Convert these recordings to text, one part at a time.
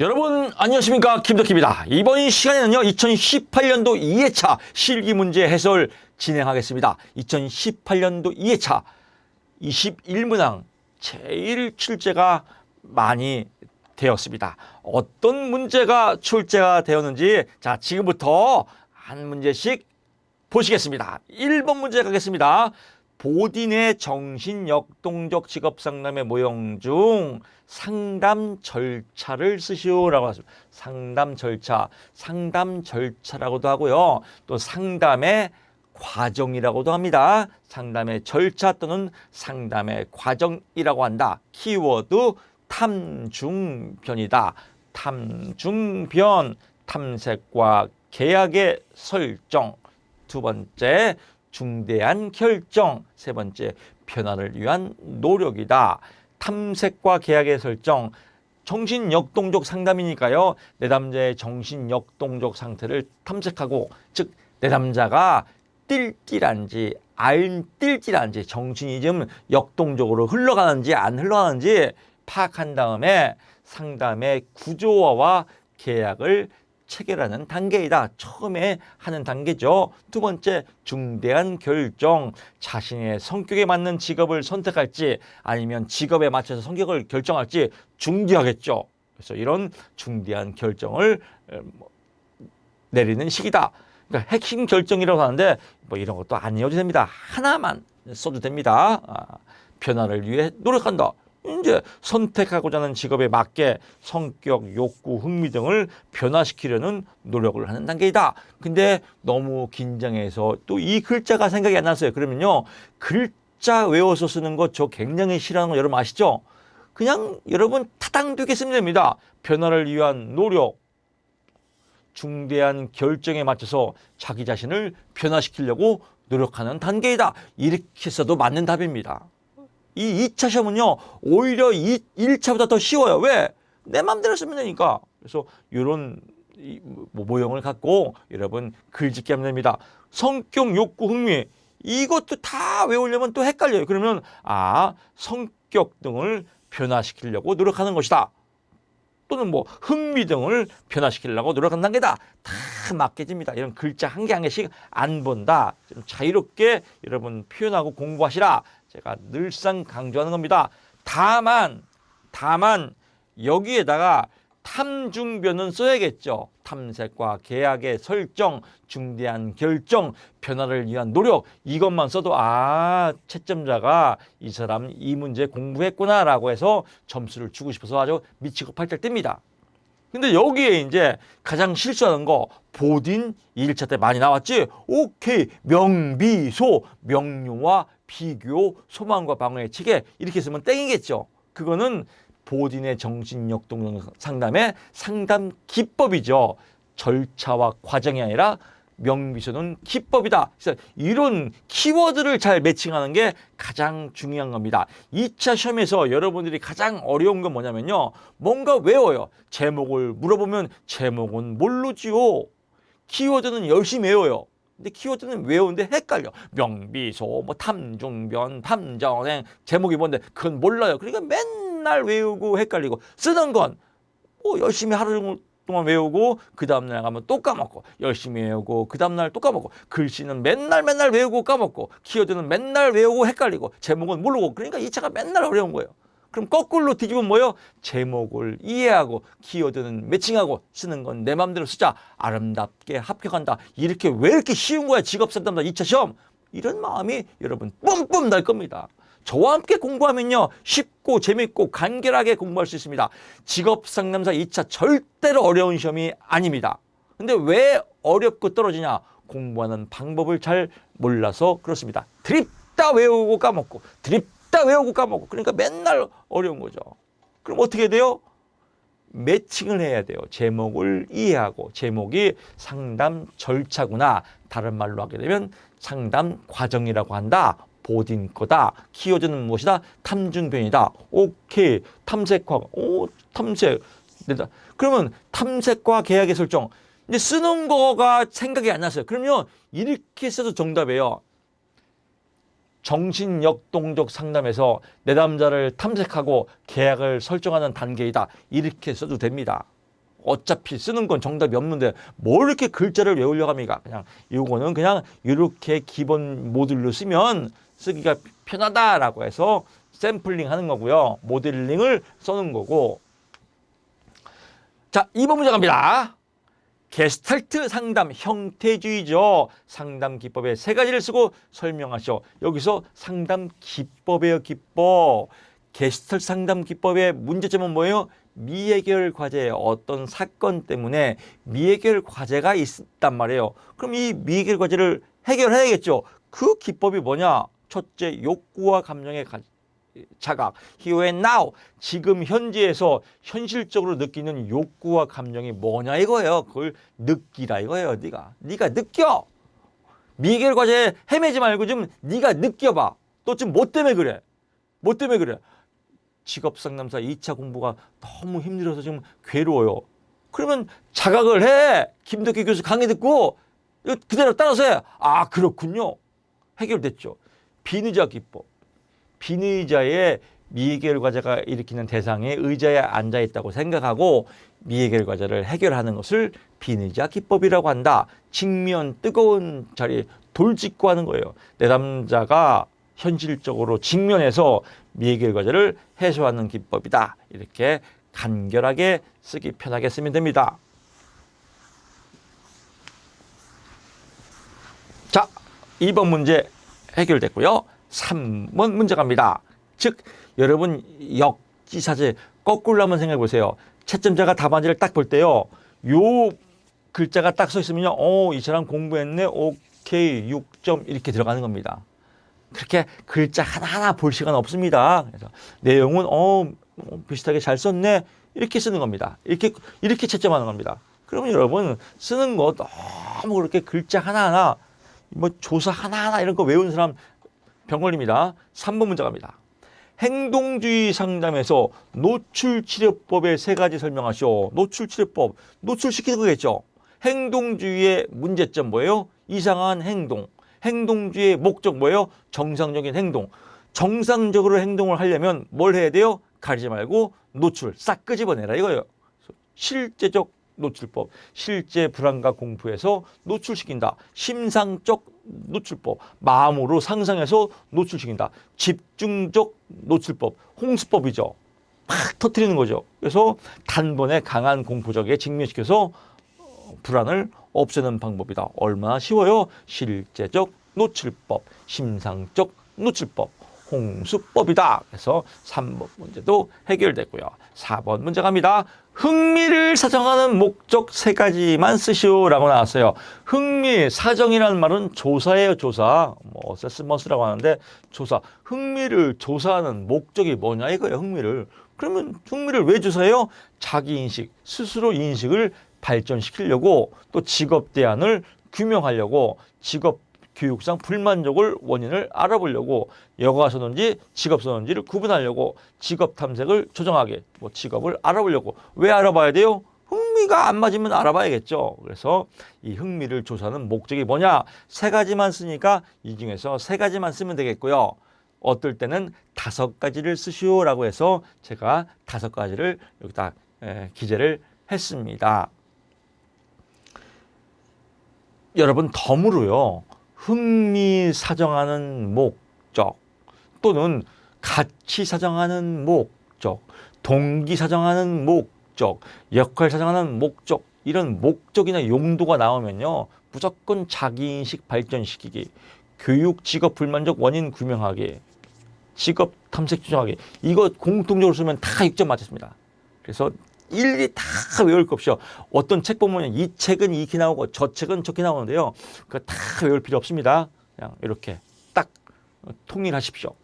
여러분 안녕하십니까, 김덕희입니다. 이번 시간에는요 2018년도 2회차 실기문제 해설 진행하겠습니다. 2018년도 2회차 21문항 제일 출제가 많이 되었습니다. 어떤 문제가 출제가 되었는지 자 지금부터 한 문제씩 보시겠습니다. 1번 문제 가겠습니다. 보딘의 정신역동적 직업상담의 모형 중 상담 절차를 쓰시오라고 하습니다. 상담 절차라고도 하고요. 또 상담의 과정이라고도 합니다. 상담의 절차 또는 상담의 과정이라고 한다. 키워드 탐중변이다. 탐중변, 탐색과 계약의 설정. 두 번째, 중대한 결정. 세 번째, 변화를 위한 노력이다. 탐색과 계약의 설정. 정신역동적 상담이니까요. 내담자의 정신역동적 상태를 탐색하고, 즉 내담자가 띨띨한지 안 띨띨한지, 정신이 좀 역동적으로 흘러가는지 안 흘러가는지 파악한 다음에 상담의 구조화와 계약을 체결하는 단계이다. 처음에 하는 단계죠. 두 번째, 중대한 결정. 자신의 성격에 맞는 직업을 선택할지 아니면 직업에 맞춰서 성격을 결정할지 중요하겠죠. 그래서 이런 중대한 결정을 내리는 시기다. 그러니까 핵심 결정이라고 하는데 뭐 이런 것도 안 이어도 됩니다. 하나만 써도 됩니다. 변화를 위해 노력한다. 이제 선택하고자 하는 직업에 맞게 성격, 욕구, 흥미 등을 변화시키려는 노력을 하는 단계이다. 근데 너무 긴장해서 또 이 글자가 생각이 안 났어요. 그러면요, 글자 외워서 쓰는 거 저 굉장히 싫어하는 거 여러분 아시죠? 그냥 여러분 타당되게 쓰면 됩니다. 변화를 위한 노력, 중대한 결정에 맞춰서 자기 자신을 변화시키려고 노력하는 단계이다. 이렇게 써도 맞는 답입니다. 이 2차 시험은요, 오히려 1차보다 더 쉬워요. 왜? 내 맘대로 쓰면 되니까. 그래서 이런 모형을 갖고 여러분 글짓기 하면 됩니다. 성격, 욕구, 흥미. 이것도 다 외우려면 또 헷갈려요. 그러면 성격 등을 변화시키려고 노력하는 것이다. 또는 뭐 흥미 등을 변화시키려고 노력하는 단계다. 다 맞게집니다. 이런 글자 한 개 한 개씩 안 본다. 좀 자유롭게 여러분 표현하고 공부하시라. 제가 늘상 강조하는 겁니다. 다만 여기에다가 탐중변은 써야겠죠. 탐색과 계약의 설정, 중대한 결정, 변화를 위한 노력. 이것만 써도 채점자가 이 사람 이 문제 공부했구나라고 해서 점수를 주고 싶어서 아주 미치고 팔짝 뜹니다. 근데 여기에 이제 가장 실수하는 거, 보딘 1차 때 많이 나왔지? 오케이, 명비소, 명료와 비교, 소망과 방어의 체계, 이렇게 쓰면 땡이겠죠. 그거는 보딘의 정신역동적 상담의 상담 기법이죠. 절차와 과정이 아니라 명비소는 기법이다. 그래서 이런 키워드를 잘 매칭하는 게 가장 중요한 겁니다. 2차 시험에서 여러분들이 가장 어려운 건 뭐냐면요, 뭔가 외워요. 제목을 물어보면 제목은 모르지요. 키워드는 열심히 외워요. 근데 키워드는 외우는데 헷갈려. 명비소, 뭐 탐중변, 탐정행, 제목이 뭔데 그건 몰라요. 그러니까 맨날 외우고 헷갈리고, 쓰는 건 뭐 열심히 하루 동안 외우고 그 다음날 가면 또 까먹고, 열심히 외우고 그 다음날 또 까먹고, 글씨는 맨날 외우고 까먹고, 키워드는 맨날 외우고 헷갈리고, 제목은 모르고. 그러니까 2차가 맨날 어려운 거예요. 그럼 거꾸로 뒤집으면 뭐예요? 제목을 이해하고 키워드는 매칭하고, 쓰는 건 내 맘대로 쓰자. 아름답게 합격한다. 이렇게 왜 이렇게 쉬운 거야, 직업상담사 2차 시험? 이런 마음이 여러분 뿜뿜 날 겁니다. 저와 함께 공부하면요, 쉽고 재밌고 간결하게 공부할 수 있습니다. 직업상담사 2차 절대로 어려운 시험이 아닙니다. 근데 왜 어렵고 떨어지냐? 공부하는 방법을 잘 몰라서 그렇습니다. 드립다 외우고 까먹고, 드립다 외우고 까먹고. 그러니까 맨날 어려운 거죠. 그럼 어떻게 돼요? 매칭을 해야 돼요. 제목을 이해하고, 제목이 상담 절차구나. 다른 말로 하게 되면 상담 과정이라고 한다. 보딘 거다. 키워드는 무엇이다? 탐중변이다. 오케이. 탐색과, 탐색. 그러면 탐색과 계약의 설정. 이제 쓰는 거가 생각이 안 났어요. 그러면 이렇게 써도 정답이에요. 정신역동적 상담에서 내담자를 탐색하고 계약을 설정하는 단계이다. 이렇게 써도 됩니다. 어차피 쓰는 건 정답이 없는데 뭘 이렇게 글자를 외우려고 합니까? 그냥 이거는 그냥 이렇게 기본 모듈로 쓰면 쓰기가 편하다라고 해서 샘플링 하는 거고요. 모델링을 써는 거고. 자, 2번 문제 갑니다. 게스탈트 상담 형태주의죠. 상담 기법의 세 가지를 쓰고 설명하시오. 여기서 상담 기법이에요. 기법. 게스탈트 상담 기법의 문제점은 뭐예요? 미해결 과제, 어떤 사건 때문에 미해결 과제가 있단 말이에요. 그럼 이 미해결 과제를 해결해야겠죠. 그 기법이 뭐냐? 첫째, 욕구와 감정의 자각, here and now, 지금 현재에서 현실적으로 느끼는 욕구와 감정이 뭐냐 이거예요. 그걸 느끼라 이거예요. 네가 느껴. 미해결 과제 헤매지 말고 좀 네가 느껴봐. 또 지금 뭐 때문에 그래? 뭐 때문에 그래? 직업상담사 2차 공부가 너무 힘들어서 지금 괴로워요. 그러면 자각을 해. 김덕기 교수 강의 듣고 그대로 따라서 해. 아, 그렇군요. 해결됐죠. 비의자 기법. 비의자의 미해결 과제가 일으키는 대상의 의자에 앉아 있다고 생각하고 미해결 과제를 해결하는 것을 비의자 기법이라고 한다. 직면 뜨거운 자리에 돌직구 하는 거예요. 내담자가 현실적으로 직면해서 미해결 과제를 해소하는 기법이다. 이렇게 간결하게 쓰기 편하게 쓰면 됩니다. 자, 2번 문제 해결됐고요. 3번 문제 갑니다. 즉, 여러분 역지사지 거꾸로 한번 생각해 보세요. 채점자가 답안지를 딱 볼 때요. 요 글자가 딱 써 있으면요. 이 사람 공부했네. 오케이, 6점 이렇게 들어가는 겁니다. 그렇게 글자 하나하나 볼 시간 없습니다. 그래서 내용은 비슷하게 잘 썼네. 이렇게 쓰는 겁니다. 이렇게 채점하는 겁니다. 그러면 여러분 쓰는 거 너무 그렇게 글자 하나하나 뭐 조사 하나하나 이런 거 외우는 사람 병 걸립니다. 3번 문제 갑니다. 행동주의 상담에서 노출치료법의 세 가지 설명하시오. 노출치료법, 노출시키는 거겠죠. 행동주의의 문제점 뭐예요? 이상한 행동. 행동주의의 목적 뭐예요? 정상적인 행동. 정상적으로 행동을 하려면 뭘 해야 돼요? 가리지 말고 노출 싹 끄집어내라 이거예요. 실제적 노출법, 실제 불안과 공포에서 노출시킨다. 심상적 노출법, 마음으로 상상해서 노출시킨다. 집중적 노출법, 홍수법이죠. 팍 터뜨리는 거죠. 그래서 단번에 강한 공포적에 직면시켜서 불안을 없애는 방법이다. 얼마나 쉬워요? 실제적 노출법, 심상적 노출법, 홍수법이다. 그래서 3번 문제도 해결됐고요. 4번 문제 갑니다. 흥미를 사정하는 목적 세 가지만 쓰시오라고 나왔어요. 흥미, 사정이라는 말은 조사예요. 조사. 어세스먼스라고 하는데 조사. 흥미를 조사하는 목적이 뭐냐 이거예요. 흥미를. 그러면 흥미를 왜 조사해요? 자기 인식, 스스로 인식을 발전시키려고, 또 직업 대안을 규명하려고, 직업 교육상 불만족을 원인을 알아보려고, 여가서든지 직업서든지를 구분하려고, 직업 탐색을 조정하게, 직업을 알아보려고. 왜 알아봐야 돼요? 흥미가 안 맞으면 알아봐야겠죠. 그래서 이 흥미를 조사하는 목적이 뭐냐? 세 가지만 쓰니까 이 중에서 세 가지만 쓰면 되겠고요. 어떨 때는 5가지를 쓰시오라고 해서 제가 5가지를 여기다 기재를 했습니다. 여러분 덤으로요. 흥미 사정하는 목적, 또는 가치 사정하는 목적, 동기 사정하는 목적, 역할 사정하는 목적, 이런 목적이나 용도가 나오면요. 무조건 자기인식 발전시키기, 교육 직업 불만족 원인 규명하기, 직업 탐색 조정하기, 이거 공통적으로 쓰면 다 6점 맞았습니다. 그래서 일일이 다 외울 것 없이요. 어떤 책 보면 이 책은 이렇게 나오고 저 책은 저렇게 나오는데요. 그거 다 외울 필요 없습니다. 그냥 이렇게 딱 통일하십시오.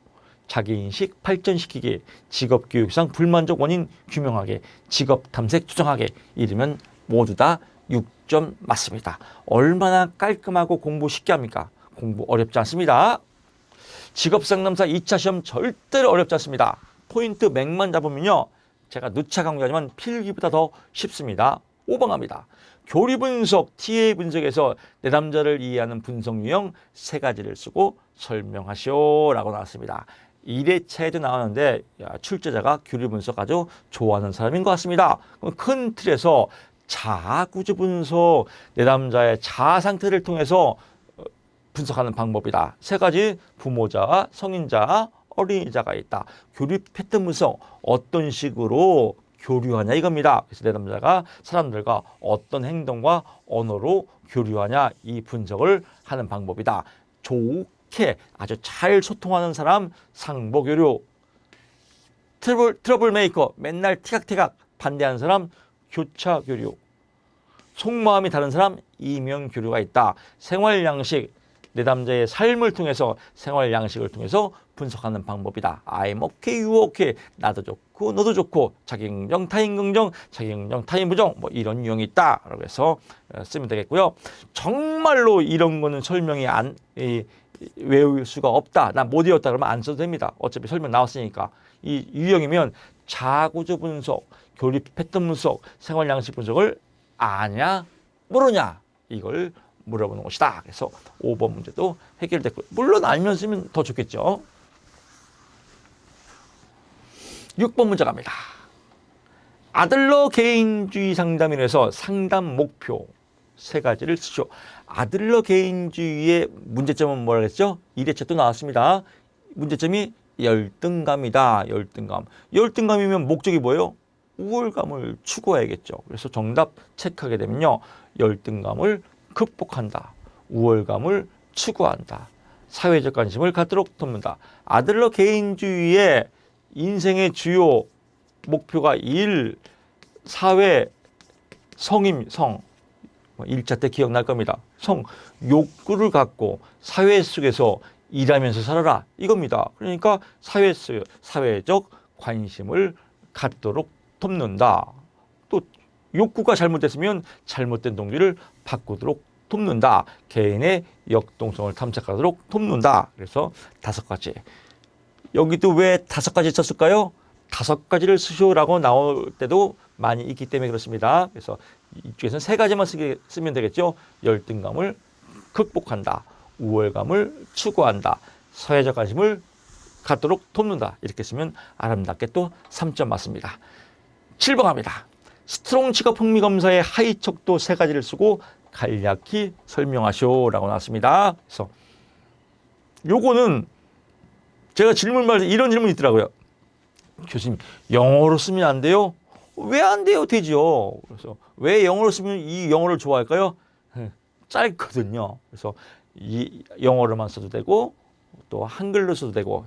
자기인식 발전시키기, 직업교육상 불만족 원인 규명하기, 직업 탐색 추정하기, 이러면 모두 다 6점 맞습니다. 얼마나 깔끔하고 공부 쉽게 합니까? 공부 어렵지 않습니다. 직업상담사 2차 시험 절대로 어렵지 않습니다. 포인트 맥만 잡으면요. 제가 누차 강조하지만 필기보다 더 쉽습니다. 5번 갑니다. 교리 분석, TA 분석에서 내담자를 이해하는 분석 유형 3가지를 쓰고 설명하시오라고 나왔습니다. 1회차에도 나왔는데 출제자가 교리 분석 아주 좋아하는 사람인 것 같습니다. 큰 틀에서 자아구조 분석, 내담자의 자아 상태를 통해서 분석하는 방법이다. 세 가지 부모자, 성인자, 어린이자가 있다. 교류 패턴 분석, 어떤 식으로 교류하냐 이겁니다. 그래서 내담자가 사람들과 어떤 행동과 언어로 교류하냐 이 분석을 하는 방법이다. 좋게 아주 잘 소통하는 사람 상보교류, 트러블 메이커 맨날 티각티각 반대하는 사람 교차교류, 속마음이 다른 사람 이면교류가 있다. 생활양식, 내담자의 삶을 통해서 생활양식을 통해서 분석하는 방법이다. I'm okay, you okay. 나도 좋고 너도 좋고 자기 긍정, 타인 긍정, 자기 긍정, 타인 부정 뭐 이런 유형이 있다. 라고 해서 쓰면 되겠고요. 정말로 이런 거는 설명이 외울 수가 없다. 난 못 외웠다 그러면 안 써도 됩니다. 어차피 설명 나왔으니까. 이 유형이면 자구조 분석, 교류 패턴 분석, 생활 양식 분석을 아냐 모르냐 이걸 물어보는 것이다. 그래서 5번 문제도 해결됐고 물론 알면 쓰면 더 좋겠죠. 6번 문제 갑니다. 아들러 개인주의 상담인에서 상담 목표 세 가지를 쓰죠. 아들러 개인주의의 문제점은 뭐라 그랬죠? 1회차 또 나왔습니다. 문제점이 열등감이다. 열등감. 열등감이면 목적이 뭐예요? 우월감을 추구해야겠죠. 그래서 정답 체크하게 되면요. 열등감을 극복한다. 우월감을 추구한다. 사회적 관심을 갖도록 돕는다. 아들러 개인주의의 인생의 주요 목표가 1. 사회, 성임, 성. 1차 때 기억날 겁니다. 성, 욕구를 갖고 사회 속에서 일하면서 살아라. 이겁니다. 그러니까 사회적 관심을 갖도록 돕는다. 또 욕구가 잘못됐으면 잘못된 동기를 바꾸도록 돕는다. 개인의 역동성을 탐색하도록 돕는다. 그래서 5가지. 여기도 왜 5가지 썼을까요? 5가지를 쓰시오라고 나올 때도 많이 있기 때문에 그렇습니다. 그래서 이쪽에서는 3가지만 쓰면 되겠죠. 열등감을 극복한다. 우월감을 추구한다. 사회적 관심을 갖도록 돕는다. 이렇게 쓰면 아름답게 또 3점 맞습니다. 7번 갑니다. 스트롱 직업 흥미 검사의 하위 척도 3가지를 쓰고 간략히 설명하시오라고 나왔습니다. 그래서 요거는 제가 질문말 이런 질문이 있더라고요. 교수님, 영어로 쓰면 안 돼요? 왜 안 돼요? 되죠. 그래서 왜 영어로 쓰면 이 영어를 좋아할까요? 짧거든요. 그래서 이 영어로만 써도 되고 또 한글로 써도 되고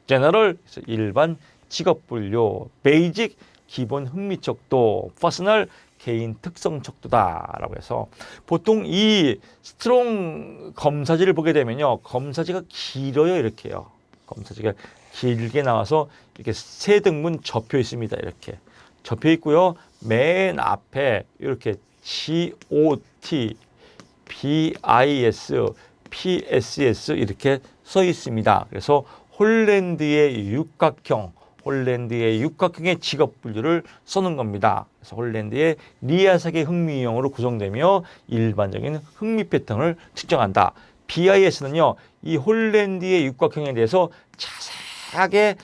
제너럴 일반 직업 분류, 베이직 기본 흥미 척도, 퍼스널 개인 특성 척도다라고 해서 보통 이 스트롱 검사지를 보게 되면요. 검사지가 길어요. 이렇게요. 검사지가 길게 나와서 이렇게 3등분 접혀 있습니다. 이렇게 접혀 있고요. 맨 앞에 이렇게 GOT, BIS, PSS 이렇게 써 있습니다. 그래서 홀랜드의 육각형의 직업 분류를 써놓은 겁니다. 그래서 홀랜드의 리아삭의 흥미 유형으로 구성되며 일반적인 흥미 패턴을 측정한다. BIS는요, 이 홀랜드의 육각형에 대해서 자세하게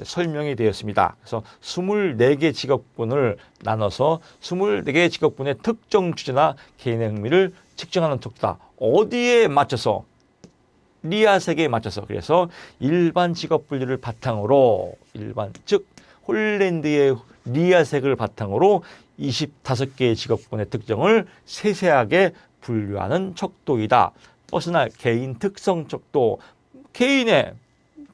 설명이 되었습니다. 그래서 24개 직업군을 나눠서 24개의 직업군의 특정 주제나 개인의 흥미를 측정하는 척도다. 어디에 맞춰서? 리아색에 맞춰서. 그래서 일반 직업 분류를 바탕으로 즉 홀랜드의 리아색을 바탕으로 25개의 직업군의 특정을 세세하게 분류하는 척도이다. 퍼스널 개인 특성 척도. 개인의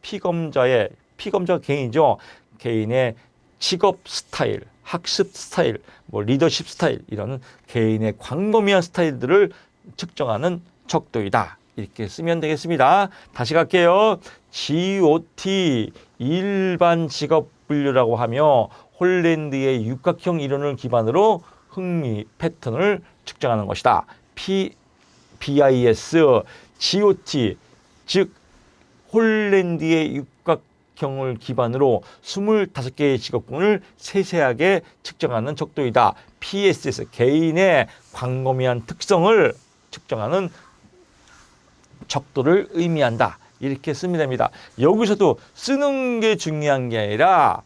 피검자 개인이죠. 개인의 직업 스타일, 학습 스타일, 리더십 스타일 이런 개인의 광범위한 스타일들을 측정하는 척도이다. 이렇게 쓰면 되겠습니다. 다시 갈게요. GOT 일반 직업 분류라고 하며 홀랜드의 육각형 이론을 기반으로 흥미 패턴을 측정하는 것이다. BIS, GOT 즉 홀랜드의 육각형을 기반으로 25개의 직업군을 세세하게 측정하는 척도이다. PSS 개인의 광범위한 특성을 측정하는 척도를 의미한다. 이렇게 쓰면 됩니다. 여기서도 쓰는 게 중요한 게 아니라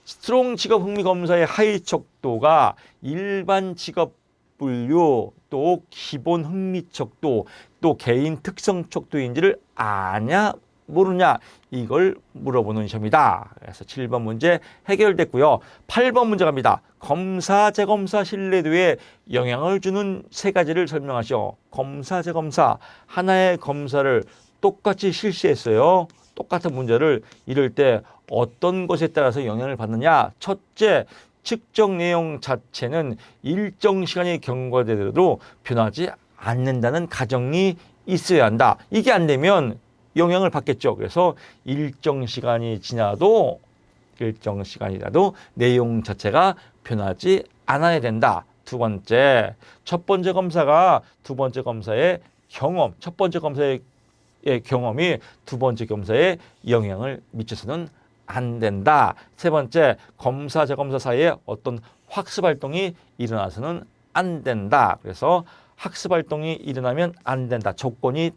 스트롱 직업 흥미 검사의 하위 척도가 일반 직업 분류, 또 기본 흥미 척도, 또 개인 특성 척도인지를 아냐 모르냐, 이걸 물어보는 시험이다. 그래서 7번 문제 해결됐고요. 8번 문제 갑니다. 검사, 재검사 신뢰도에 영향을 주는 세 가지를 설명하시오. 검사, 재검사 하나의 검사를 똑같이 실시했어요. 똑같은 문제를 이럴 때 어떤 것에 따라서 영향을 받느냐. 첫째, 측정 내용 자체는 일정 시간이 경과되더라도 변하지 않는다는 가정이 있어야 한다. 이게 안 되면 영향을 받겠죠. 그래서 일정 시간이라도 내용 자체가 변하지 않아야 된다. 두 번째, 첫 번째 검사가 두 번째 검사의 경험, 첫 번째 검사의 경험이 두 번째 검사에 영향을 미쳐서는 안 된다. 세 번째, 검사, 재검사 사이에 어떤 학습 활동이 일어나서는 안 된다. 그래서 학습 활동이 일어나면 안 된다. 조건이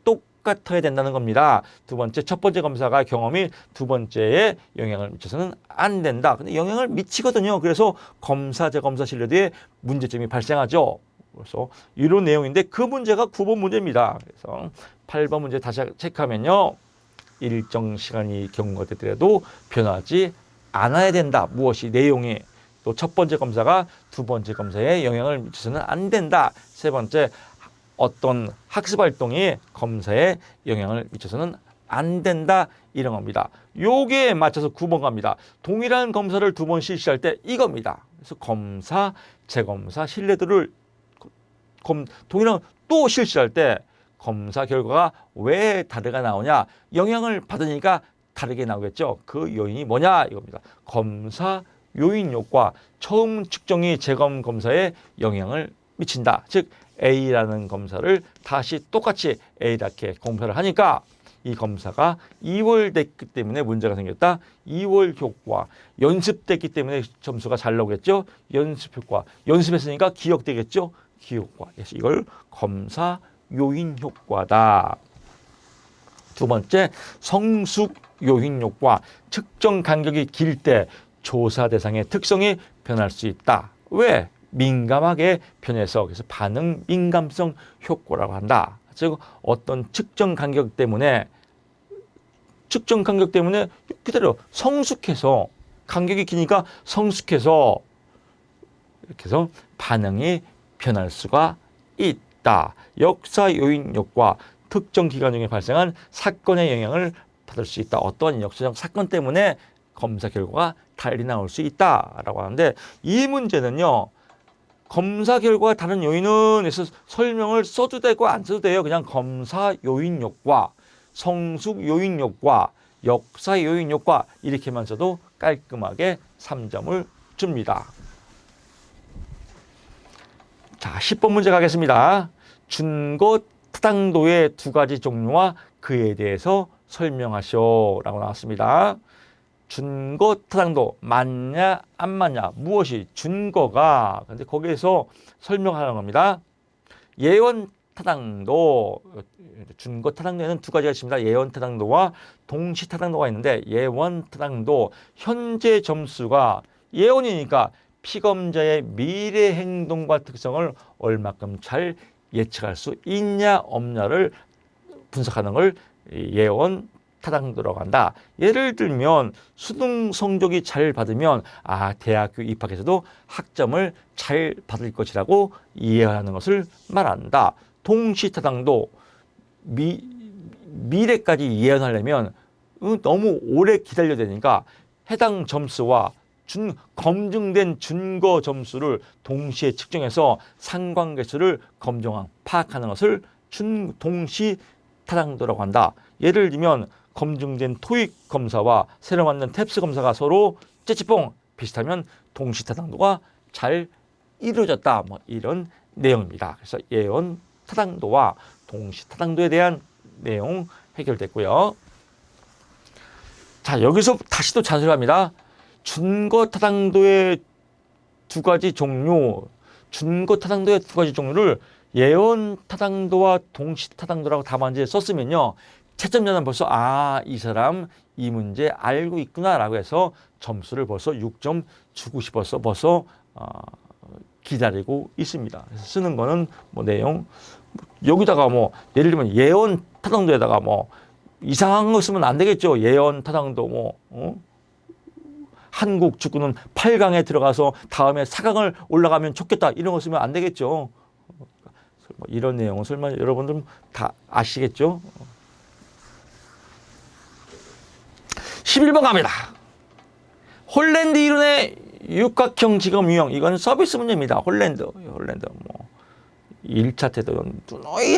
똑같아야 된다는 겁니다. 두 번째, 첫 번째 검사가 경험이 두 번째에 영향을 미쳐서는 안 된다. 근데 영향을 미치거든요. 그래서 검사, 재검사 신뢰도에 문제점이 발생하죠. 그래서 이런 내용인데 그 문제가 9번 문제입니다. 그래서 8번 문제 다시 체크하면요. 일정 시간이 경과되더라도 변하지 않아야 된다. 무엇이 내용이. 또 첫 번째 검사가 두 번째 검사에 영향을 미쳐서는 안 된다. 세 번째, 어떤 학습 활동이 검사에 영향을 미쳐서는 안 된다. 이런 겁니다. 요게 맞춰서 9번 갑니다. 동일한 검사를 두 번 실시할 때 이겁니다. 그래서 검사, 재검사 신뢰도를 동일한 또 실시할 때 검사 결과가 왜 다르게 나오냐? 영향을 받으니까 다르게 나오겠죠. 그 요인이 뭐냐? 이겁니다. 검사 요인 효과, 처음 측정이 재검 검사에 영향을 미친다. 즉 A라는 검사를 다시 똑같이 A답게 검사를 하니까 이 검사가 2월 됐기 때문에 문제가 생겼다. 2월 효과, 연습됐기 때문에 점수가 잘 나오겠죠. 연습 효과, 연습했으니까 기억되겠죠. 기억과. 그래서 이걸 검사 요인 효과다. 두 번째, 성숙 요인 효과. 측정 간격이 길 때 조사 대상의 특성이 변할 수 있다. 왜? 민감하게 변해서. 그래서 반응 민감성 효과라고 한다. 즉 어떤 측정 간격 때문에 그대로 성숙해서, 간격이 기니까 성숙해서 이렇게 해서 반응이 변할 수가 있다. 역사 요인 효과, 특정 기간 중에 발생한 사건의 영향을 받을 수 있다. 어떠한 역사적 사건 때문에 검사 결과가 달리 나올 수 있다라고 하는데, 이 문제는요. 검사 결과가 다른 요인은 해서 설명을 써도 되고 안 써도 돼요. 그냥 검사 요인 효과, 성숙 요인 효과, 역사 요인 효과 이렇게만 써도 깔끔하게 3점을 줍니다. 자, 10번 문제 가겠습니다. 준거 타당도의 두 가지 종류와 그에 대해서 설명하시오 라고 나왔습니다. 준거 타당도 맞냐 안 맞냐, 무엇이 준거가, 근데 거기에서 설명하는 겁니다. 예원 타당도, 준거 타당도에는 두 가지가 있습니다. 예원 타당도와 동시 타당도가 있는데, 예원 타당도 현재 점수가 예원이니까 피검자의 미래 행동과 특성을 얼마큼 잘 예측할 수 있냐 없냐를 분석하는 걸 예원 타당도라고 한다. 예를 들면 수능 성적이 잘 받으면 대학교 입학에서도 학점을 잘 받을 것이라고 이해하는 것을 말한다. 동시 타당도, 미래까지 예언하려면 너무 오래 기다려야 되니까 해당 점수와 검증된 준거 점수를 동시에 측정해서 상관계수를 파악하는 것을 동시 타당도라고 한다. 예를 들면 검증된 토익 검사와 새로 만든 탭스 검사가 서로 째찌뽕 비슷하면 동시 타당도가 잘 이루어졌다. 이런 내용입니다. 그래서 예원 타당도와 동시 타당도에 대한 내용 해결됐고요. 자, 여기서 다시 또 잔소리합니다. 준거 타당도의 두 가지 종류, 준거 타당도의 두 가지 종류를 예원 타당도와 동시 타당도라고 답안지에 썼으면요, 채점자는 벌써 이 사람 이 문제 알고 있구나라고 해서 점수를 벌써 6점 주고 싶어서 벌써 기다리고 있습니다. 그래서 쓰는 거는 뭐 내용 여기다가 뭐 예를 들면 예언 타당도에다가 뭐 이상한 거 쓰면 안 되겠죠. 예언 타당도 뭐 한국 축구는 8강에 들어가서 다음에 4강을 올라가면 좋겠다 이런 거 쓰면 안 되겠죠. 뭐 이런 내용은 설마 여러분들 다 아시겠죠? 11번 갑니다. 홀랜드 이론의 육각형 직업 유형. 이건 서비스 문제입니다. 홀랜드 뭐 1차 때도 누누이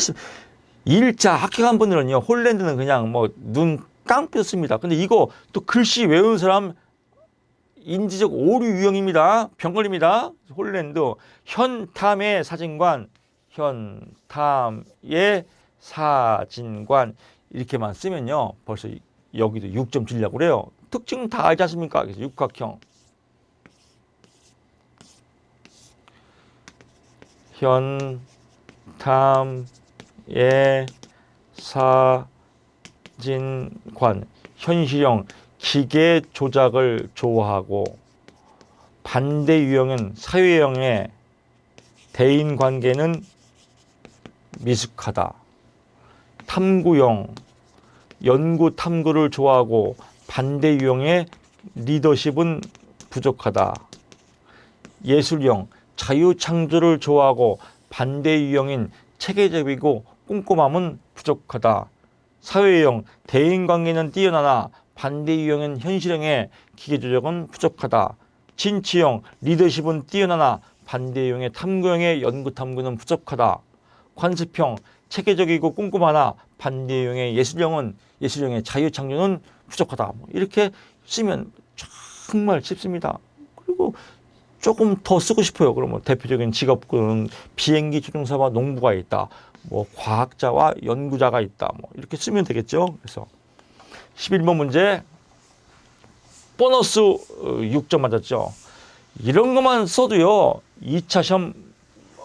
1차 합격한 분들은요. 홀랜드는 그냥 뭐 눈 깜빡 씁니다. 근데 이거 또 글씨 외우는 사람 인지적 오류 유형입니다. 병 걸립니다. 홀랜드 현탐의 사진관 이렇게만 쓰면요. 벌써 여기도 6점 주려고 그래요. 특징 다 알지 않습니까? 그래서 육각형 현탐의 사진관 현실형 기계 조작을 좋아하고 반대 유형은 사회형의 대인 관계는 미숙하다. 탐구형 연구 탐구를 좋아하고 반대 유형의 리더십은 부족하다. 예술형 자유 창조를 좋아하고 반대 유형인 체계적이고 꼼꼼함은 부족하다. 사회형 대인 관계는 뛰어나나 반대 유형인 현실형의 기계 조작은 부족하다. 진취형 리더십은 뛰어나나 반대 유형의 탐구형의 연구 탐구는 부족하다. 관습형 체계적이고 꼼꼼하나 반대 유형의 예술형의 자유 창조는 부족하다. 이렇게 쓰면 정말 쉽습니다. 그리고 조금 더 쓰고 싶어요. 그러면 대표적인 직업군은 비행기 조종사와 농부가 있다. 뭐 과학자와 연구자가 있다. 뭐 이렇게 쓰면 되겠죠. 그래서 11번 문제 보너스 6점 맞았죠. 이런 것만 써도요. 2차 시험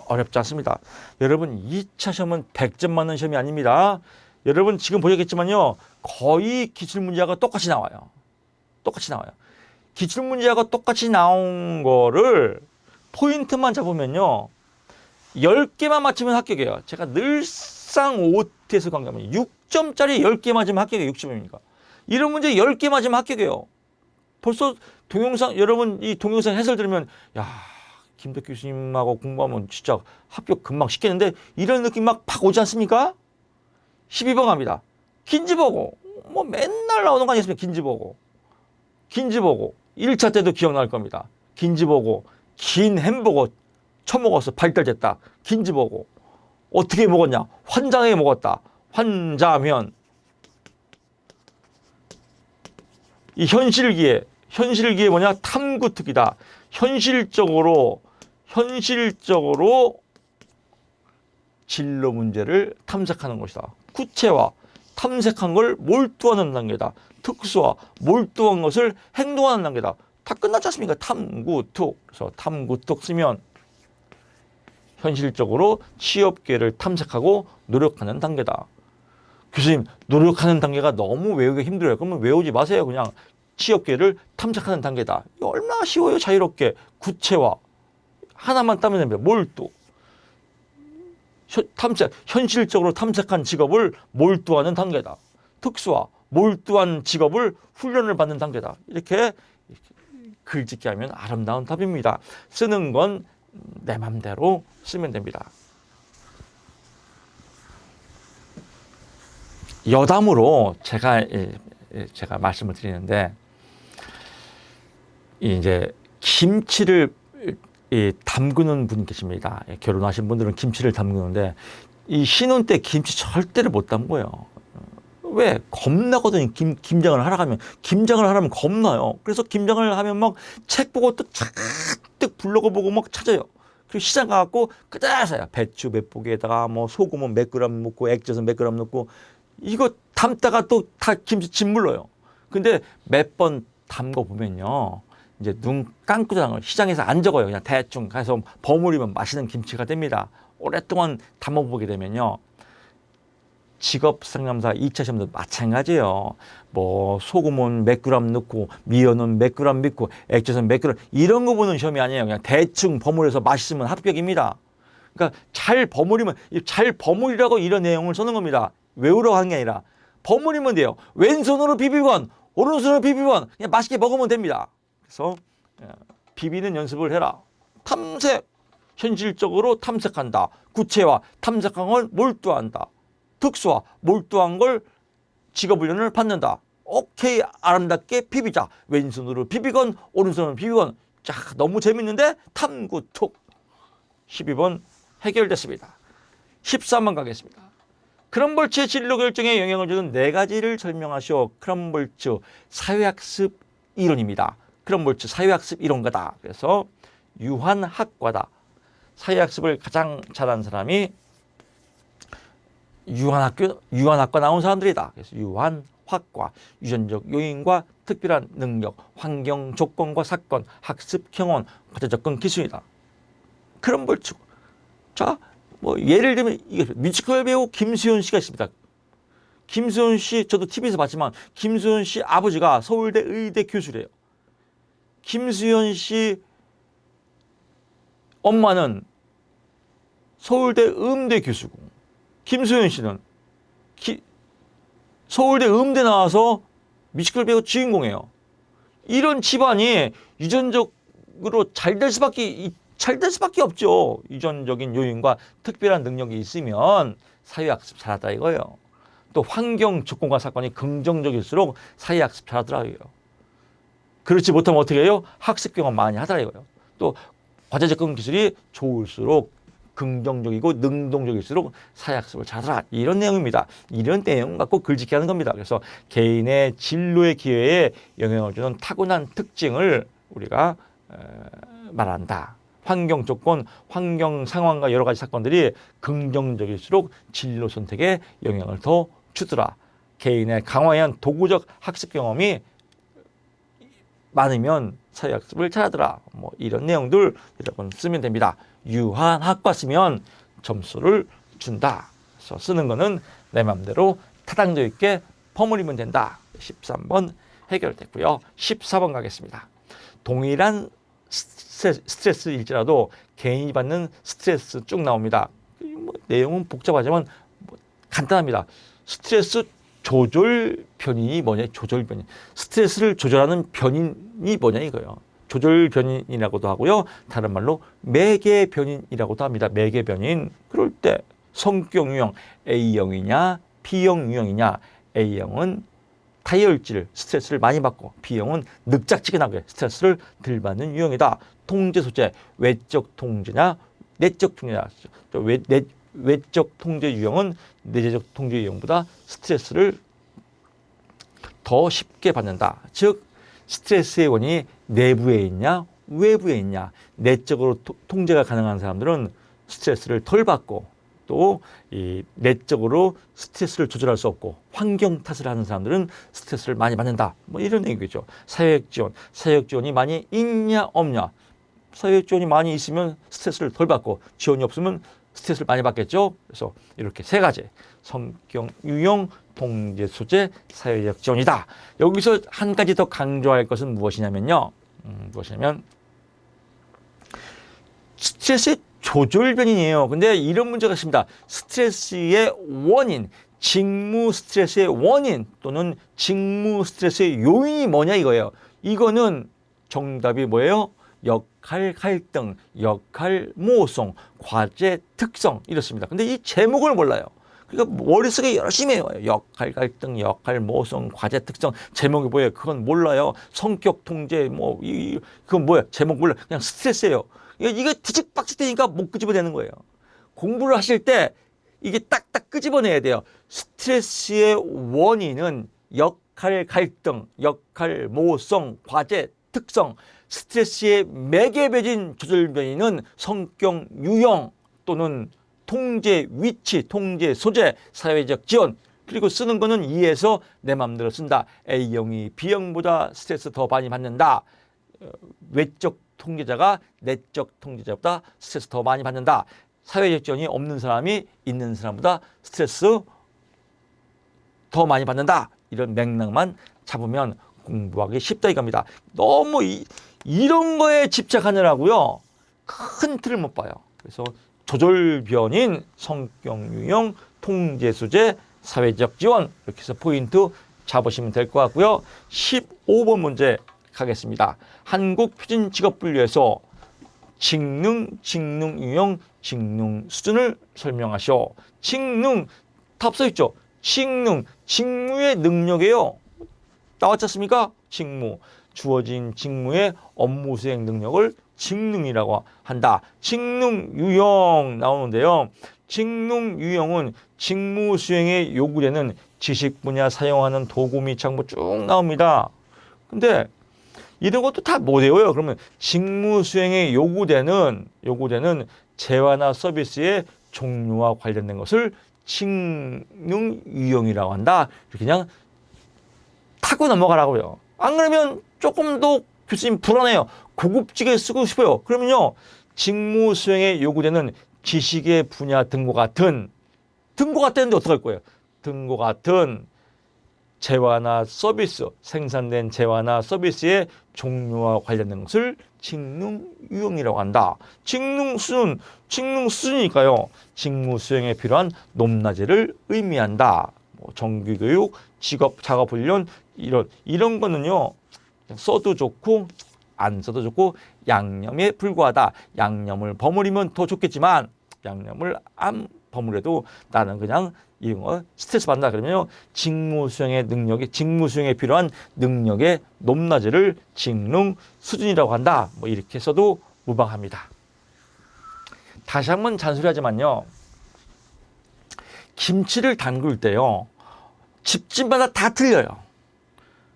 어렵지 않습니다. 여러분 2차 시험은 100점 맞는 시험이 아닙니다. 여러분 지금 보셨겠지만요. 거의 기출문제가 똑같이 나와요. 기출문제가 똑같이 나온 거를 포인트만 잡으면요. 10개만 맞추면 합격이에요. 제가 늘상 OT에서 강조하면 6점짜리 10개 맞으면 합격이에요. 60점입니까? 이런 문제 10개 맞으면 합격이에요. 벌써 동영상 여러분 이 동영상 해설 들으면 야 김덕 교수님하고 공부하면 진짜 합격 금방 시키는데 이런 느낌 막 팍 오지 않습니까? 12번 갑니다. 긴지버거 뭐 맨날 나오는 거 아니겠습니까? 긴지버거 1차 때도 기억날 겁니다. 긴지버거 긴 햄버거 처먹어서 발달됐다. 긴지버거 어떻게 먹었냐? 환장하게 먹었다. 환자면 이 현실기에 뭐냐? 탐구특이다. 현실적으로 진로 문제를 탐색하는 것이다. 구체화, 탐색한 걸 몰두하는 단계다. 특수화, 몰두한 것을 행동하는 단계다. 다 끝났지 않습니까? 탐구특. 그래서 탐구특 쓰면 현실적으로 취업 기회를 탐색하고 노력하는 단계다. 교수님, 노력하는 단계가 너무 외우기 힘들어요. 그러면 외우지 마세요. 그냥 취업 기회를 탐색하는 단계다. 이거 얼마나 쉬워요. 자유롭게. 구체화. 하나만 따면 됩니다. 몰두. 현실적으로 탐색한 직업을 몰두하는 단계다. 특수화. 몰두한 직업을 훈련을 받는 단계다. 이렇게 글짓기 하면 아름다운 답입니다. 쓰는 건 내 맘대로 쓰면 됩니다. 여담으로 제가 말씀을 드리는데 이제 김치를 담그는 분이 계십니다. 결혼하신 분들은 김치를 담그는데 이 신혼 때 김치 절대로 못 담궈요. 왜? 겁나거든요. 김장을 하라면 겁나요. 그래서 김장을 하면 막 책 보고 잔뜩 블로그 보고 막 찾아요. 그리고 시장 가갖고 그대로 사요. 배추 몇 포기에다가 뭐 소금은 몇 그램 넣고 액젓은 몇 그램 넣고 이거 담다가 또 다 김치 짓물러요. 근데 몇 번 담궈 보면요. 이제 눈 감고 자는 거 시장에서 안 적어요. 그냥 대충 가서 버무리면 맛있는 김치가 됩니다. 오랫동안 담아보게 되면요. 직업 상담사 2차 시험도 마찬가지예요. 뭐 소금은 몇 그램 넣고 미연은 몇 그램 넣고 액젓은 몇 그램 이런 거 보는 시험이 아니에요. 그냥 대충 버무려서 맛있으면 합격입니다. 그러니까 잘 버무리면 잘 버무리라고 이런 내용을 쓰는 겁니다. 외우라고 하는 게 아니라 버무리면 돼요. 왼손으로 비비건 오른손으로 비비건 그냥 맛있게 먹으면 됩니다. 그래서 비비는 연습을 해라. 탐색 현실적으로 탐색한다. 구체화 탐색한 걸 몰두한다. 특수화 몰두한 걸 직업훈련을 받는다. 오케이 아름답게 비비자. 왼손으로 비비건 오른손으로 비비건. 자 너무 재밌는데 탐구툭 12번 해결됐습니다. 13번 가겠습니다. 크럼볼츠의 진로 결정에 영향을 주는 4가지를 설명하시오. 크럼볼츠 사회학습 이론입니다. 크럼볼츠 사회학습 이론가다. 그래서 유한학과다. 사회학습을 가장 잘하는 사람이 유한학과 나온 사람들이다. 그래서 유한학과 유전적 요인과 특별한 능력, 환경 조건과 사건, 학습 경험, 과제 접근 기술이다. 크럼볼츠. 자, 뭐 예를 들면 이게 뮤지컬 배우 김수현 씨가 있습니다. 김수현 씨 저도 TV에서 봤지만 김수현 씨 아버지가 서울대 의대 교수래요. 김수현 씨 엄마는 서울대 음대 교수고 김수현 씨는 서울대 음대 나와서 뮤지컬 배우 주인공이에요. 이런 집안이 유전적으로 잘 될 수밖에 없죠. 유전적인 요인과 특별한 능력이 있으면 사회학습 잘하다 이거예요. 또 환경 조건과 사건이 긍정적일수록 사회학습 잘하더라고요. 그렇지 못하면 어떻게 해요? 학습 경험 많이 하더라 이거예요. 또 과제 접근 기술이 좋을수록 긍정적이고 능동적일수록 사회학습을 잘하더라. 이런 내용입니다. 이런 내용 갖고 글짓기 하는 겁니다. 그래서 개인의 진로의 기회에 영향을 주는 타고난 특징을 우리가 말한다. 환경 조건, 환경 상황과 여러 가지 사건들이 긍정적일수록 진로 선택에 영향을 더 주더라. 개인의 강화한 도구적 학습 경험이 많으면 사회학습을 잘하더라. 뭐 이런 내용들 여러분 쓰면 됩니다. 유한학과 쓰면 점수를 준다. 그래서 쓰는 거는 내 맘대로 타당도 있게 버무리면 된다. 13번 해결됐고요. 14번 가겠습니다. 동일한 스트레스일지라도 개인이 받는 스트레스 쭉 나옵니다. 뭐 내용은 복잡하지만 뭐 간단합니다. 스트레스 조절 변인이 뭐냐? 조절 변인. 스트레스를 조절하는 변인이 뭐냐 이거예요. 조절 변인이라고도 하고요. 다른 말로 매개 변인이라고도 합니다. 매개 변인. 그럴 때 성격 유형 A형이냐 B형 유형이냐. A형은 다이어트를 스트레스를 많이 받고 B형은 늑작지근하게 스트레스를 덜 받는 유형이다. 통제 소재 외적 통제냐 내적 통제냐. 외적 통제 유형은 내재적 통제 유형보다 스트레스를 더 쉽게 받는다. 즉 스트레스의 원인이 내부에 있냐 외부에 있냐. 내적으로 통제가 가능한 사람들은 스트레스를 덜 받고 또 이 내적으로 스트레스를 조절할 수 없고 환경 탓을 하는 사람들은 스트레스를 많이 받는다. 뭐 이런 얘기죠. 사회적 지원, 사회적 지원이 많이 있냐 없냐. 사회적 지원이 많이 있으면 스트레스를 덜 받고 지원이 없으면 스트레스를 많이 받겠죠. 그래서 이렇게 3가지 성격 유형, 통제 소재, 사회적 지원이다. 여기서 한 가지 더 강조할 것은 무엇이냐면요. 무엇이냐면 스트레스의 조절 변인이에요. 근데 이런 문제가 있습니다. 스트레스의 원인, 직무 스트레스의 원인 또는 직무 스트레스의 요인이 뭐냐 이거예요. 이거는 정답이 뭐예요? 역할 갈등, 역할 모호성, 과제 특성 이렇습니다. 근데 이 제목을 몰라요. 그러니까 머릿속에 열심히 해요. 역할 갈등, 역할 모호성, 과제 특성 제목이 뭐예요? 그건 몰라요. 성격 통제 그건 뭐예요? 제목 몰라요. 그냥 스트레스예요. 이게 뒤죽박죽 되니까 못 끄집어내는 거예요. 공부를 하실 때 이게 딱딱 끄집어내야 돼요. 스트레스의 원인은 역할 갈등, 역할 모호성, 과제 특성, 스트레스의 매개변인 조절 변이는 성격 유형 또는 통제 위치, 통제 소재, 사회적 지원. 그리고 쓰는 거는 2에서 내 맘대로 쓴다. A형이 B형보다 스트레스 더 많이 받는다. 외적 통제자가 내적 통제자보다 스트레스 더 많이 받는다. 사회적 지원이 없는 사람이 있는 사람보다 스트레스 더 많이 받는다. 이런 맥락만 잡으면 공부하기 쉽다 이겁니다. 너무 이런 거에 집착하느라고요. 큰 틀을 못 봐요. 그래서 조절변인, 성격 유형, 통제 소재, 사회적 지원 이렇게 해서 포인트 잡으시면 될 것 같고요. 15번 문제 가겠습니다. 한국 표준 직업 분류에서 직능, 직능 유형, 직능 수준을 설명하시오. 직능 답 써 있죠. 직능, 직무의 능력이에요. 나왔지 않습니까? 직무, 주어진 직무의 업무 수행 능력을 직능이라고 한다. 직능 유형 나오는데요. 직능 유형은 직무 수행에 요구되는 지식 분야 사용하는 도구 및 장부 쭉 나옵니다. 근데 이런 것도 다 못 외워요. 그러면 직무 수행에 요구되는 재화나 서비스의 종류와 관련된 것을 직능 유형이라고 한다. 이렇게 그냥 타고 넘어가라고요. 안 그러면 조금 더 교수님 불안해요. 고급지게 쓰고 싶어요. 그러면요. 직무 수행에 요구되는 지식의 분야 등과 같은 등과 같은데 어떡할 거예요? 등과 같은 재화나 서비스, 생산된 재화나 서비스의 종류와 관련된 것을 직능 유형이라고 한다. 직능 수준이니까요. 직무 수행에 필요한 높낮이를 의미한다. 정규교육, 직업, 작업훈련 이런 거는요. 써도 좋고 안 써도 좋고 양념에 불과하다. 양념을 버무리면 더 좋겠지만 양념을 안 버무려도 나는 그냥 이런 거 스트레스 받는다. 그러면요. 직무 수행에 필요한 능력의 높낮이를 직능 수준이라고 한다. 뭐 이렇게 써도 무방합니다. 다시 한번 잔소리하지만요. 김치를 담글 때요. 집집마다 다 틀려요.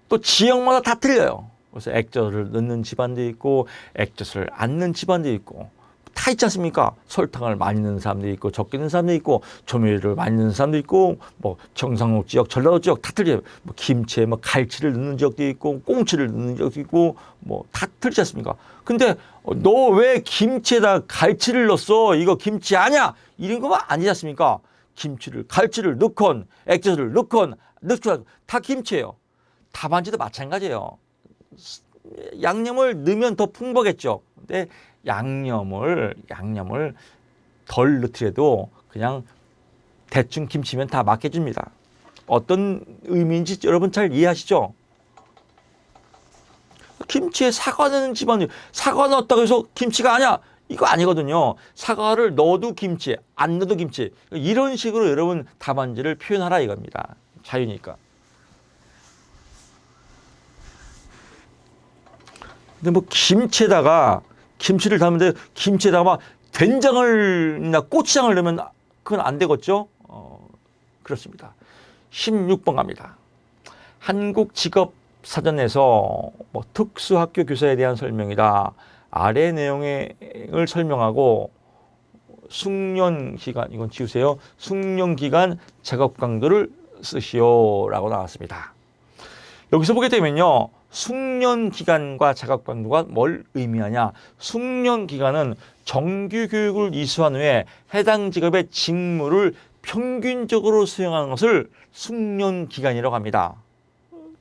또 지역마다 다 틀려요. 그래서 액젓을 넣는 집안도 있고 액젓을 안 넣는 집안도 있고 다 있지 않습니까? 설탕을 많이 넣는 사람도 있고 적게 넣는 사람도 있고 조미료를 많이 넣는 사람도 있고 뭐 경상도 지역, 전라도 지역 다 틀려요. 뭐 김치에 뭐 갈치를 넣는 지역도 있고 꽁치를 넣는 지역도 있고 뭐 다 틀리지 않습니까? 근데 너 왜 김치에다 갈치를 넣었어? 이거 김치 아니야? 이런 거만 아니지 않습니까? 갈치를 넣건 액젓을 넣건 다 김치예요. 답안지도 마찬가지예요. 양념을 넣으면 더 풍부하겠죠. 근데 양념을 덜 넣더라도 그냥 대충 김치면 다 맞게 줍니다. 어떤 의미인지 여러분 잘 이해하시죠? 김치에 사과 넣는 집안이 사과 넣었다고 해서 김치가 아니야. 이거 아니거든요. 사과를 넣어도 김치, 안 넣어도 김치. 이런 식으로 여러분 답안지를 표현하라 이겁니다. 자유니까. 근데 뭐 김치를 담는데 김치에다가 막 된장을나 고추장을 넣으면 그건 안 되겠죠? 그렇습니다. 16번 갑니다. 한국 직업 사전에서 뭐 특수학교 교사에 대한 설명이다. 아래 내용을 설명하고 숙련기간 이건 지우세요. 숙련기간 작업 강도를 쓰시오라고 나왔습니다. 여기서 보게 되면요. 숙련기간과 작업강도가 뭘 의미하냐. 숙련기간은 정규교육을 이수한 후에 해당 직업의 직무를 평균적으로 수행하는 것을 숙련기간이라고 합니다.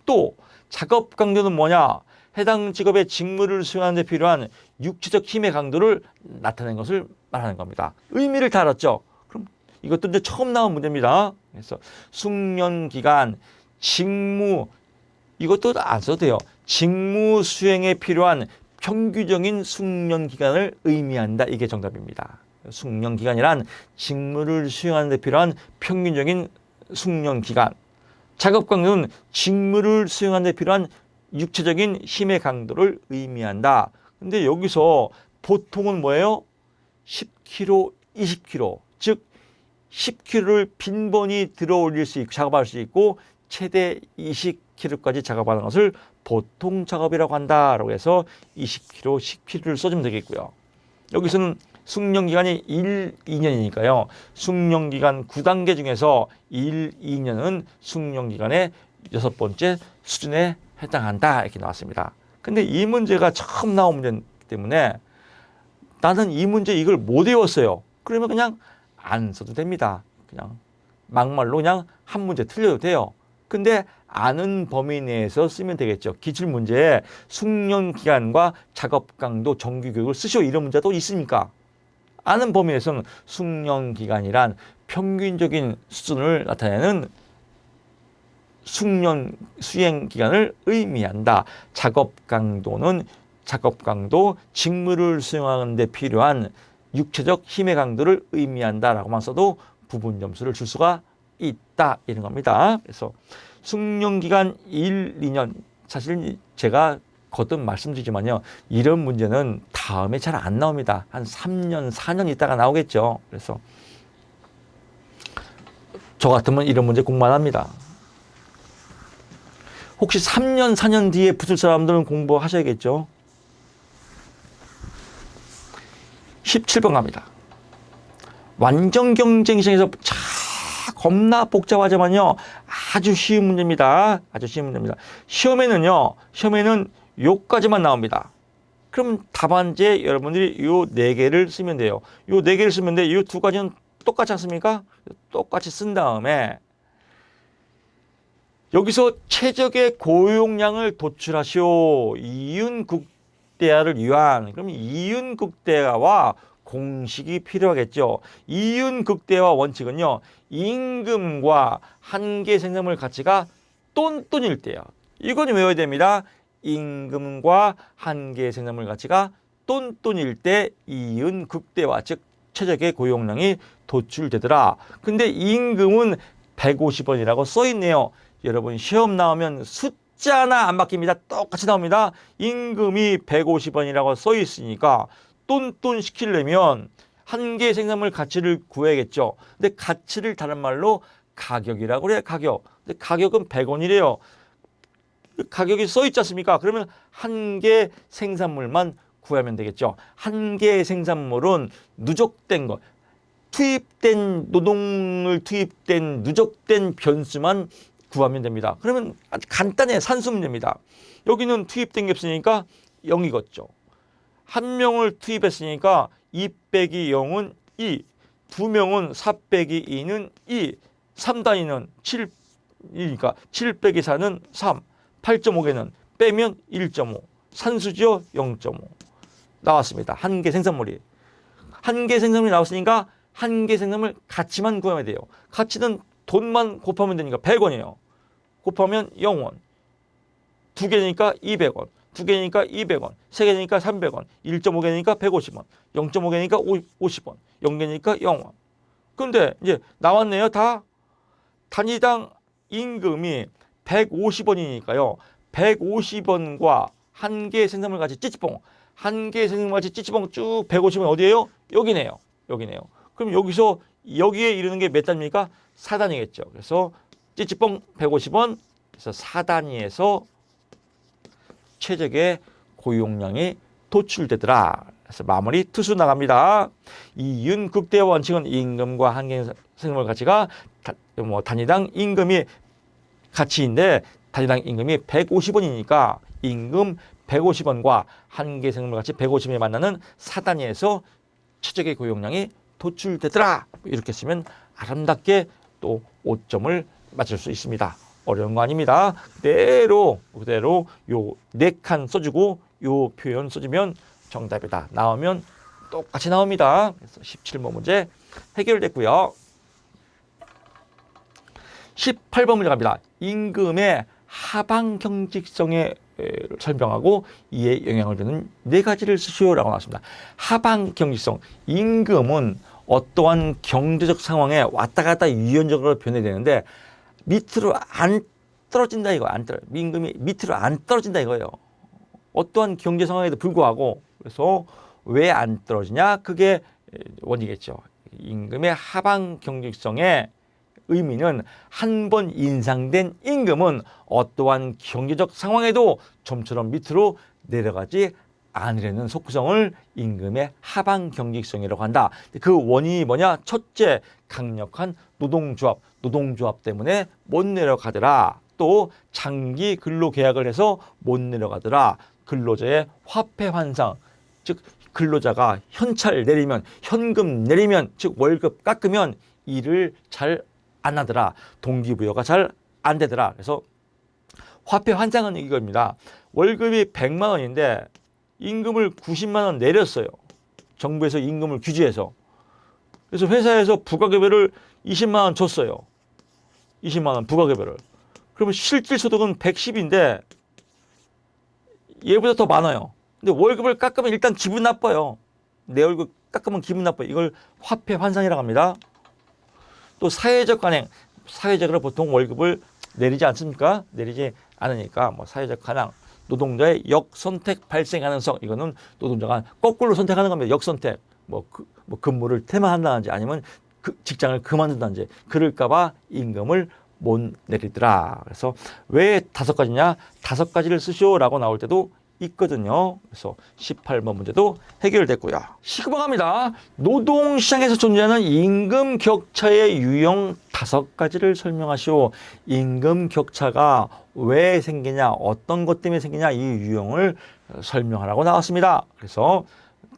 또 작업강도는 뭐냐. 해당 직업의 직무를 수행하는 데 필요한 육체적 힘의 강도를 나타내는 것을 말하는 겁니다. 의미를 다 알았죠. 그럼 이것도 이제 처음 나온 문제입니다. 그래서 숙련기간, 직무 이것도 안 써도 돼요. 직무 수행에 필요한 평균적인 숙련 기간을 의미한다. 이게 정답입니다. 숙련 기간이란 직무를 수행하는 데 필요한 평균적인 숙련 기간. 작업 강도는 직무를 수행하는 데 필요한 육체적인 힘의 강도를 의미한다. 근데 여기서 보통은 뭐예요? 10kg, 20kg. 즉 10kg를 빈번히 들어 올릴 수 있고 작업할 수 있고 최대 20kg까지 작업하는 것을 보통 작업이라고 한다라고 해서 20kg, 10kg를 써주면 되겠고요. 여기서는 숙련기간이 1, 2년이니까요. 숙련기간 9단계 중에서 1, 2년은 숙련기간의 6번째 수준에 해당한다 이렇게 나왔습니다. 근데 이 문제가 처음 나온 문제이기 때문에 나는 이 문제 이걸 못 외웠어요. 그러면 그냥 안 써도 됩니다. 그냥 막말로 그냥 한 문제 틀려도 돼요. 근데 아는 범위 내에서 쓰면 되겠죠. 기출문제에 숙련기간과 작업강도 정규교육을 쓰시오 이런 문제도 있으니까 아는 범위 내에서는 숙련기간이란 평균적인 수준을 나타내는 수행 기간을 의미한다. 작업 강도는 작업 강도, 직무를 수행하는 데 필요한 육체적 힘의 강도를 의미한다라고만 써도 부분 점수를 줄 수가 있다 이런 겁니다. 그래서 숙련 기간 1, 2년 사실 제가 거듭 말씀드리지만요. 이런 문제는 다음에 잘 안 나옵니다. 한 3년, 4년 있다가 나오겠죠. 그래서 저 같으면 이런 문제 공부만 합니다. 혹시 3년, 4년 뒤에 붙을 사람들은 공부하셔야겠죠. 17번 갑니다. 완전 경쟁 시장에서 겁나 복잡하지만요. 아주 쉬운 문제입니다. 아주 쉬운 문제입니다. 시험에는 요까지만 나옵니다. 그럼 답안지에 여러분들이 요 4개를 쓰면 돼요. 요 4개를 쓰면 돼. 요 2가지는 똑같지 않습니까? 똑같이 쓴 다음에 여기서 최적의 고용량을 도출하시오. 이윤국대화를 위한. 그럼 이윤국대화와 공식이 필요하겠죠. 이윤극대화 원칙은요. 임금과 한계 생산물 가치가 똔똔일 때요. 이건 외워야 됩니다. 임금과 한계 생산물 가치가 똔똔일 때 이윤극대화, 즉 최적의 고용량이 도출되더라. 근데 임금은 150원이라고 써 있네요. 여러분 시험 나오면 숫자 하나 안 바뀝니다. 똑같이 나옵니다. 임금이 150원이라고 써 있으니까 똔똔 시키려면 한계 생산물 가치를 구해야겠죠. 근데 가치를 다른 말로 가격이라고 그래요. 가격. 근데 가격은 100원이래요. 가격이 써 있지 않습니까? 그러면 한계 생산물만 구하면 되겠죠. 한계 생산물은 누적된 것, 투입된 노동을 투입된 누적된 변수만 구하면 됩니다. 그러면 아주 간단해. 산수 문제입니다. 여기는 투입된 게 없으니까 0이겠죠. 한 명을 투입했으니까 2 빼기 0은 2, 2명은 4 빼기 2는 2, 3단위는 7이니까 7 빼기 4는 3, 8.5개는 빼면 1.5, 산수죠. 0.5 나왔습니다. 한계 생산물이. 한계 생산물이 나왔으니까 한계 생산물 가치만 구하면 돼요. 가치는 돈만 곱하면 되니까 100원이에요. 곱하면 0원. 2개니까 200원. 2개니까 200원, 3개니까 300원, 1.5개니까 150원, 0.5개니까 50원, 0개니까 0원. 근데 이제 나왔네요. 다 단위당 임금이 150원이니까요. 150원과 한계 생산물 가치 찌찌뽕, 한계 생산물 가치 찌찌뽕 쭉 150원 어디예요? 여기네요. 여기네요. 그럼 여기서 여기에 이르는 게 몇 단위입니까? 4단위겠죠. 그래서 찌찌뽕 150원, 그래서 4단위에서 최적의 고용량이 도출되더라. 그래서 마무리 투수 나갑니다. 이윤극대화 원칙은 임금과 한계 생산물 가치가 단위당 임금이 가치인데 단위당 임금이 150원이니까 임금 150원과 한계 생산물 가치 150원이 만나는 4단위에서 최적의 고용량이 도출되더라. 이렇게 쓰면 아름답게 또 5점을 맞출 수 있습니다. 어려운 거 아닙니다. 그대로 요 4칸 써주고 요 표현 써주면 정답이다. 나오면 똑같이 나옵니다. 그래서 17번 문제 해결됐고요. 18번 문제 갑니다. 임금의 하방 경직성에 설명하고 이에 영향을 주는 4가지를 쓰시오라고 나왔습니다. 하방 경직성. 임금은 어떠한 경제적 상황에 왔다 갔다 유연적으로 변해되는데 밑으로 안 떨어진다 이거 안 떨어. 임금이 밑으로 안 떨어진다 이거예요. 어떠한 경제 상황에도 불구하고 그래서 왜 안 떨어지냐? 그게 원이겠죠. 임금의 하방 경직성의 의미는 한 번 인상된 임금은 어떠한 경제적 상황에도 좀처럼 밑으로 내려가지 않으려는 속성을 임금의 하방 경직성이라고 한다. 그 원인이 뭐냐? 첫째, 강력한 노동조합 때문에 못 내려가더라. 또 장기 근로계약을 해서 못 내려가더라. 근로자의 화폐 환상, 즉 근로자가 현찰 내리면, 현금 내리면, 즉 월급 깎으면 일을 잘 안 하더라. 동기부여가 잘 안 되더라. 그래서 화폐 환상은 이겁니다. 월급이 100만 원인데 임금을 90만 원 내렸어요. 정부에서 임금을 규제해서. 그래서 회사에서 부가급여를 20만 원 줬어요. 20만 원 부가급여를. 그러면 실질 소득은 110인데 얘보다 더 많아요. 근데 월급을 깎으면 일단 기분 나빠요. 내 월급 깎으면 기분 나빠요. 이걸 화폐 환상이라고 합니다. 또 사회적 관행. 사회적으로 보통 월급을 내리지 않습니까? 내리지 않으니까 뭐 사회적 관행. 노동자의 역선택 발생 가능성. 이거는 노동자가 거꾸로 선택하는 겁니다. 역선택. 뭐 근무를 퇴마한다든지 아니면 직장을 그만둔다든지 그럴까봐 임금을 못 내리더라. 그래서 왜 5가지냐? 5가지를 쓰시오라고 나올 때도 있거든요. 그래서 18번 문제도 해결됐고요. 19번 갑니다. 노동시장에서 존재하는 임금 격차의 유형 5가지를 설명하시오. 임금 격차가 왜 생기냐, 어떤 것 때문에 생기냐, 이 유형을 설명하라고 나왔습니다. 그래서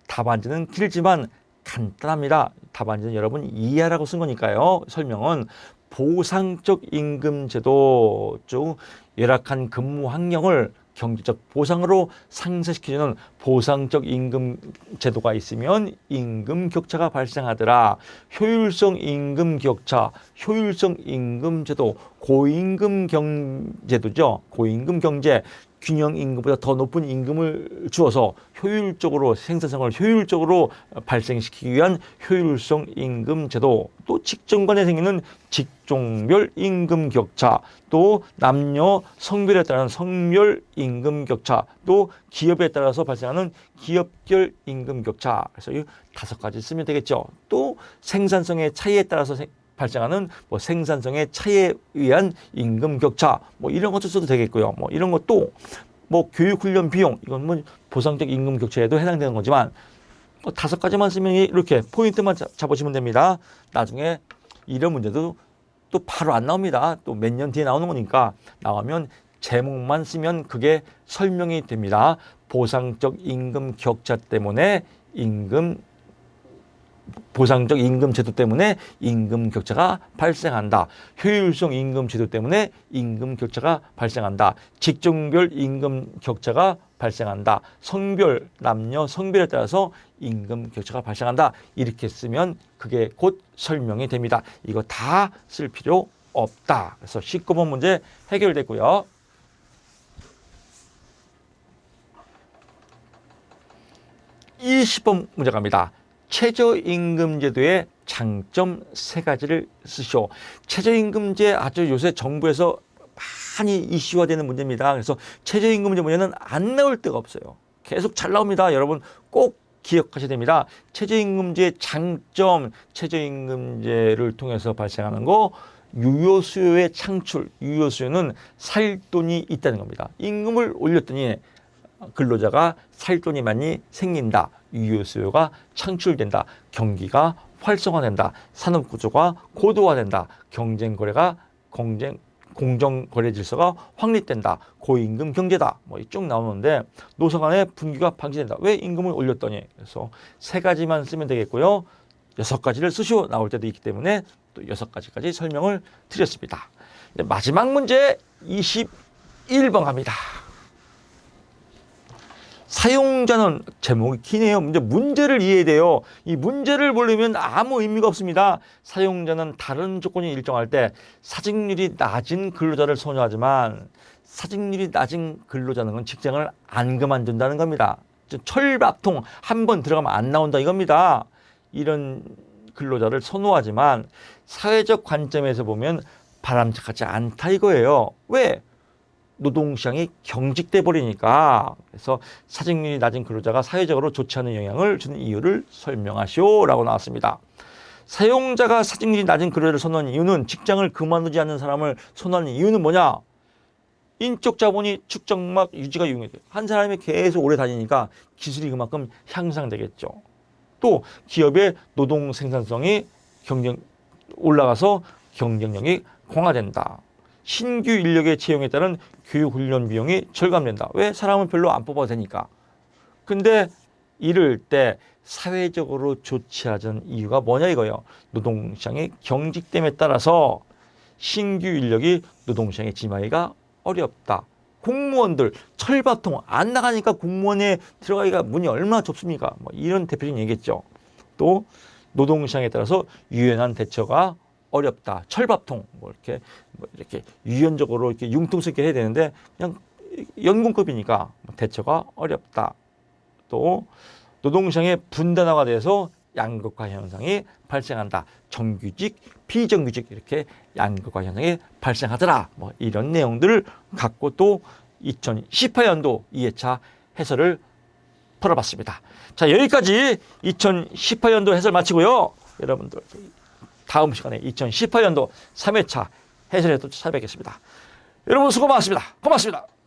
답안지는 길지만 간단합니다. 답안지는 여러분 이해하라고 쓴 거니까요. 설명은 보상적 임금제도 중 열악한 근무 환경을 경제적 보상으로 상쇄시키는 보상적 임금 제도가 있으면 임금 격차가 발생하더라. 효율성 임금 격차, 효율성 임금 제도, 고임금 경제도죠. 고임금 경제, 균형 임금보다 더 높은 임금을 주어서 효율적으로 생산성을 효율적으로 발생시키기 위한 효율성 임금 제도, 또 직종 간에 생기는 직종별 임금 격차, 또 남녀 성별에 따른 성별 임금 격차, 또 기업에 따라서 발생하는 기업별 임금 격차. 그래서 이 5가지 쓰면 되겠죠. 또 생산성의 차이에 따라서 발생하는 뭐 생산성의 차이에 의한 임금 격차, 뭐 이런 것도 써도 되겠고요. 뭐 이런 것도 뭐 교육훈련 비용, 이건 뭐 보상적 임금 격차에도 해당되는 거지만 뭐 5가지만 쓰면 이렇게 포인트만 잡으시면 됩니다. 나중에 이런 문제도 또 바로 안 나옵니다. 또 몇 년 뒤에 나오는 거니까 나오면 제목만 쓰면 그게 설명이 됩니다. 보상적 임금 격차 때문에 보상적 임금 제도 때문에 임금 격차가 발생한다. 효율성 임금 제도 때문에 임금 격차가 발생한다. 직종별 임금 격차가 발생한다. 성별, 남녀 성별에 따라서 임금 격차가 발생한다. 이렇게 쓰면 그게 곧 설명이 됩니다. 이거 다 쓸 필요 없다. 그래서 19번 문제 해결됐고요. 20번 문제 갑니다. 최저임금제도의 장점 3가지를 쓰시오. 최저임금제 아주 요새 정부에서 많이 이슈화되는 문제입니다. 그래서 최저임금제 문제는 안 나올 데가 없어요. 계속 잘 나옵니다. 여러분 꼭 기억하셔야 됩니다. 최저임금제의 장점, 최저임금제를 통해서 발생하는 거, 유효수요의 창출. 유효수요는 살 돈이 있다는 겁니다. 임금을 올렸더니 근로자가 살 돈이 많이 생긴다. 유효수요가 창출된다. 경기가 활성화된다. 산업구조가 고도화된다. 공정거래 질서가 확립된다. 고임금 경제다. 뭐 쭉 나오는데 노사 간의 분기가 방지된다. 왜 임금을 올렸더니? 그래서 3가지만 쓰면 되겠고요. 6가지를 쓰시오 나올 때도 있기 때문에 또 6가지까지 설명을 드렸습니다. 마지막 문제 21번 갑니다. 사용자는 제목이 기네요. 문제를 이해해야 돼요. 이 문제를 모르면 아무 의미가 없습니다. 사용자는 다른 조건이 일정할 때 사직률이 낮은 근로자를 선호하지만 사직률이 낮은 근로자는 직장을 안 그만둔다는 겁니다. 철밥통 한 번 들어가면 안 나온다 이겁니다. 이런 근로자를 선호하지만 사회적 관점에서 보면 바람직하지 않다 이거예요. 왜? 노동시장이 경직돼 버리니까. 그래서 사직률이 낮은 근로자가 사회적으로 좋지 않은 영향을 주는 이유를 설명하시오라고 나왔습니다. 사용자가 사직률이 낮은 근로자를 선호하는 이유는 직장을 그만두지 않는 사람을 선호하는 이유는 뭐냐? 인적 자본이 축적막 유지가 유용해져요. 한 사람이 계속 오래 다니니까 기술이 그만큼 향상되겠죠. 또 기업의 노동 생산성이 올라가서 경쟁력이 강화된다. 신규 인력의 채용에 따른 교육훈련 비용이 절감된다. 왜? 사람은 별로 안 뽑아도 되니까. 근데 이럴 때 사회적으로 좋지 않은 이유가 뭐냐 이거예요. 노동시장의 경직됨에 따라서 신규 인력이 노동시장에 진입하기가 어렵다. 공무원들 철밥통 안 나가니까 공무원에 들어가기가 문이 얼마나 좁습니까? 뭐 이런 대표적인 얘기겠죠. 또 노동시장에 따라서 유연한 대처가 어렵다. 철밥통 뭐 이렇게 유연적으로 이렇게 융통스럽게 해야 되는데 그냥 연공급이니까 대처가 어렵다. 또 노동시장의 분단화가 돼서 양극화 현상이 발생한다. 정규직, 비정규직 이렇게 양극화 현상이 발생하더라. 뭐 이런 내용들을 갖고 또 2018년도 2회차 해설을 풀어봤습니다. 자, 여기까지 2018년도 해설 마치고요. 여러분들 다음 시간에 2018년도 3회차 해설에 또 찾아뵙겠습니다. 여러분 수고 많으십니다. 고맙습니다.